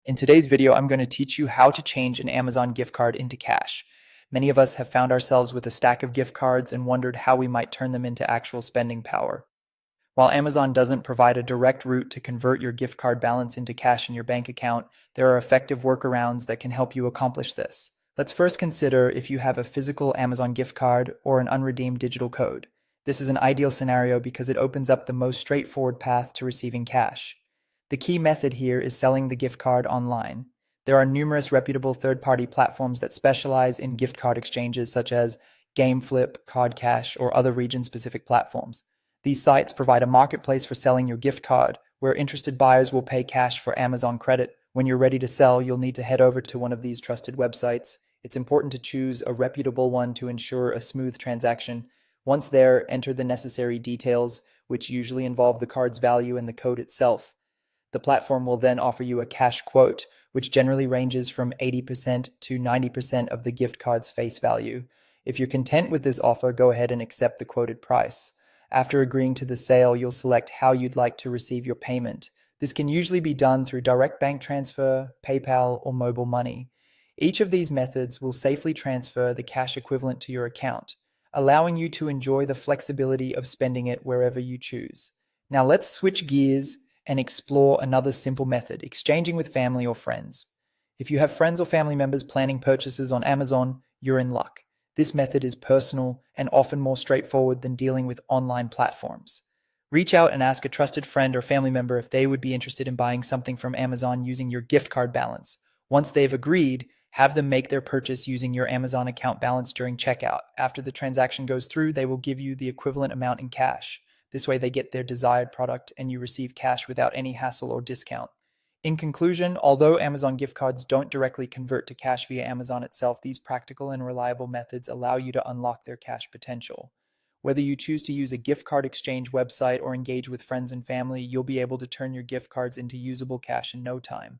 In today's video, I'm going to teach you how to change an Amazon gift card into cash. Many of us have found ourselves with a stack of gift cards and wondered how we might turn them into actual spending power. While Amazon doesn't provide a direct route to convert your gift card balance into cash in your bank account, there are effective workarounds that can help you accomplish this. Let's first consider if you have a physical Amazon gift card or an unredeemed digital code. This is an ideal scenario because it opens up the most straightforward path to receiving cash. The key method here is selling the gift card online. There are numerous reputable third-party platforms that specialize in gift card exchanges such as GameFlip, CardCash, or other region-specific platforms. These sites provide a marketplace for selling your gift card, where interested buyers will pay cash for Amazon credit. When you're ready to sell, you'll need to head over to one of these trusted websites. It's important to choose a reputable one to ensure a smooth transaction. Once there, enter the necessary details, which usually involve the card's value and the code itself. The platform will then offer you a cash quote, which generally ranges from 80% to 90% of the gift card's face value. If you're content with this offer, go ahead and accept the quoted price. After agreeing to the sale, you'll select how you'd like to receive your payment. This can usually be done through direct bank transfer, PayPal, or mobile money. Each of these methods will safely transfer the cash equivalent to your account, allowing you to enjoy the flexibility of spending it wherever you choose. Now let's switch gears and explore another simple method, exchanging with family or friends. If you have friends or family members planning purchases on Amazon, you're in luck. This method is personal and often more straightforward than dealing with online platforms. Reach out and ask a trusted friend or family member if they would be interested in buying something from Amazon using your gift card balance. Once they've agreed, have them make their purchase using your Amazon account balance during checkout. After the transaction goes through, they will give you the equivalent amount in cash. This way, they get their desired product and you receive cash without any hassle or discount. In conclusion, although Amazon gift cards don't directly convert to cash via Amazon itself, these practical and reliable methods allow you to unlock their cash potential. Whether you choose to use a gift card exchange website or engage with friends and family, you'll be able to turn your gift cards into usable cash in no time.